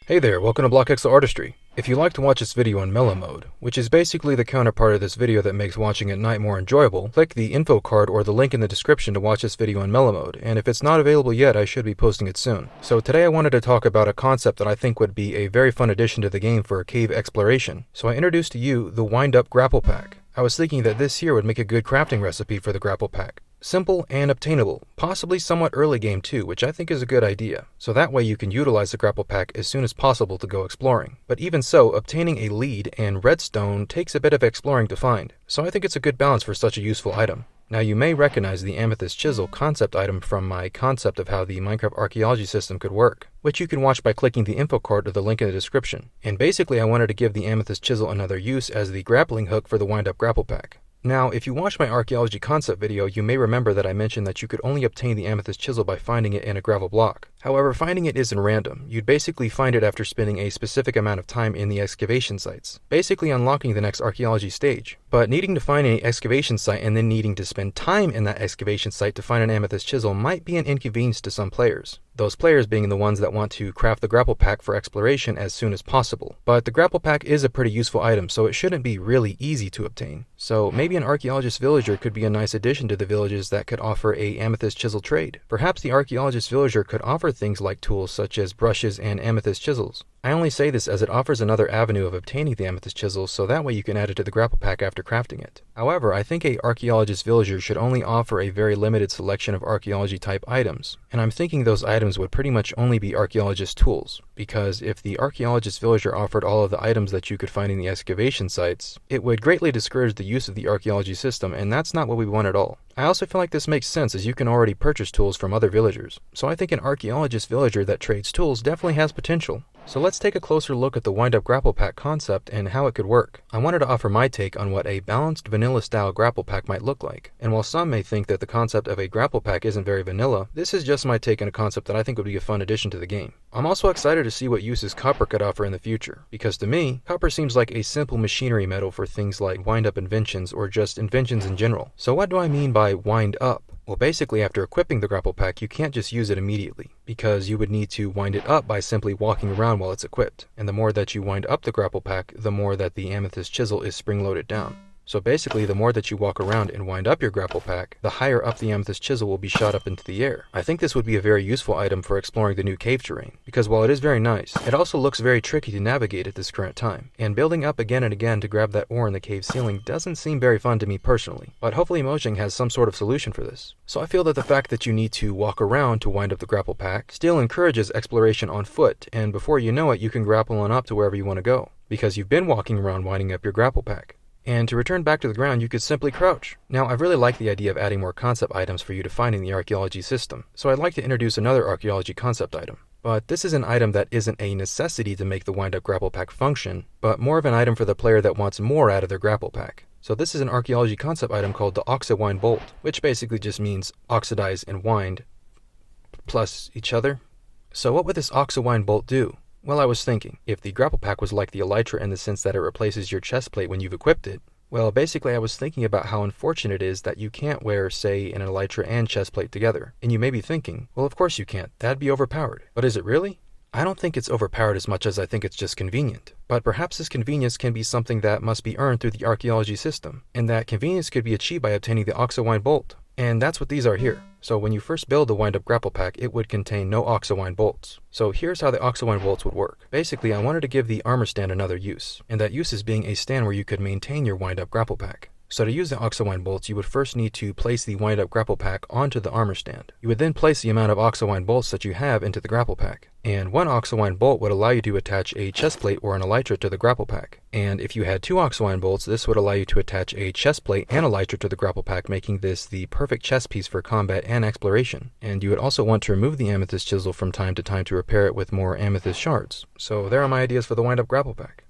Hey there, welcome to BlockXL Artistry. If you like to watch this video in mellow mode, which is basically the counterpart of this video that makes watching at night more enjoyable, click the info card or the link in the description to watch this video in mellow mode, and if it's not available yet, I should be posting it soon. So today I wanted to talk about a concept that I think would be a very fun addition to the game for cave exploration. So I introduced to you the Wind Up Grapple Pack. I was thinking that this here would make a good crafting recipe for the grapple pack. Simple and obtainable, possibly somewhat early game too, which I think is a good idea. So that way you can utilize the grapple pack as soon as possible to go exploring. But even so, obtaining a lead and redstone takes a bit of exploring to find. So I think it's a good balance for such a useful item. Now you may recognize the Amethyst Chisel concept item from my concept of how the Minecraft archaeology system could work, which you can watch by clicking the info card or the link in the description. And basically I wanted to give the Amethyst Chisel another use as the grappling hook for the Wind Up Grapple Pack. Now, if you watched my archaeology concept video, you may remember that I mentioned that you could only obtain the Amethyst Chisel by finding it in a gravel block. However, finding it isn't random. You'd basically find it after spending a specific amount of time in the excavation sites, basically unlocking the next archaeology stage. But needing to find an excavation site and then needing to spend time in that excavation site to find an Amethyst Chisel might be an inconvenience to some players. Those players being the ones that want to craft the grapple pack for exploration as soon as possible. But the grapple pack is a pretty useful item, so it shouldn't be really easy to obtain. So maybe an archaeologist villager could be a nice addition to the villages that could offer a Amethyst Chisel trade. Perhaps the archaeologist villager could offer things like tools such as brushes and Amethyst Chisels. I only say this as it offers another avenue of obtaining the Amethyst Chisel, so that way you can add it to the grapple pack after crafting it. However, I think a archaeologist villager should only offer a very limited selection of archaeology type items, and I'm thinking those items would pretty much only be archaeologist tools, because if the archaeologist villager offered all of the items that you could find in the excavation sites, it would greatly discourage the use of the archaeology system, and that's not what we want at all. I also feel like this makes sense as you can already purchase tools from other villagers, so I think an archaeologist villager that trades tools definitely has potential. So let's take a closer look at the Wind Up Grapple Pack concept and how it could work. I wanted to offer my take on what a balanced vanilla style grapple pack might look like. And while some may think that the concept of a grapple pack isn't very vanilla, this is just my take on a concept that I think would be a fun addition to the game. I'm also excited to see what uses copper could offer in the future, because to me, copper seems like a simple machinery metal for things like wind up inventions or just inventions in general. So what do I mean by wind up? Well, basically after equipping the grapple pack, you can't just use it immediately, because you would need to wind it up by simply walking around while it's equipped. And the more that you wind up the grapple pack, the more that the Amethyst Chisel is spring-loaded down. So basically, the more that you walk around and wind up your grapple pack, the higher up the Amethyst Chisel will be shot up into the air. I think this would be a very useful item for exploring the new cave terrain, because while it is very nice, it also looks very tricky to navigate at this current time. And building up again and again to grab that ore in the cave ceiling doesn't seem very fun to me personally, but hopefully Mojang has some sort of solution for this. So I feel that the fact that you need to walk around to wind up the grapple pack still encourages exploration on foot, and before you know it, you can grapple on up to wherever you want to go, because you've been walking around winding up your grapple pack. And to return back to the ground, you could simply crouch. Now, I really like the idea of adding more concept items for you to find in the archaeology system, so I'd like to introduce another archaeology concept item. But this is an item that isn't a necessity to make the wind-up grapple pack function, but more of an item for the player that wants more out of their grapple pack. So this is an archaeology concept item called the Oxiwind Bolt, which basically just means oxidize and wind plus each other. So what would this Oxiwind Bolt do? Well, I was thinking, if the grapple pack was like the elytra in the sense that it replaces your chest plate when you've equipped it, well, basically I was thinking about how unfortunate it is that you can't wear, say, an elytra and chest plate together. And you may be thinking, well, of course you can't, that'd be overpowered. But is it really? I don't think it's overpowered as much as I think it's just convenient. But perhaps this convenience can be something that must be earned through the archaeology system, and that convenience could be achieved by obtaining the Oxiwind Bolt. And that's what these are here. So when you first build the wind-up grapple pack, it would contain no Oxiwind bolts. So here's how the Oxiwind bolts would work. Basically, I wanted to give the armor stand another use, and that use is being a stand where you could maintain your wind-up grapple pack. So to use the Oxiwind bolts, you would first need to place the wind-up grapple pack onto the armor stand. You would then place the amount of Oxiwind bolts that you have into the grapple pack. And one Oxiwind bolt would allow you to attach a chest plate or an elytra to the grapple pack. And if you had two Oxiwind bolts, this would allow you to attach a chest plate and elytra to the grapple pack, making this the perfect chess piece for combat and exploration. And you would also want to remove the Amethyst Chisel from time to time to repair it with more Amethyst shards. So there are my ideas for the wind-up grapple pack.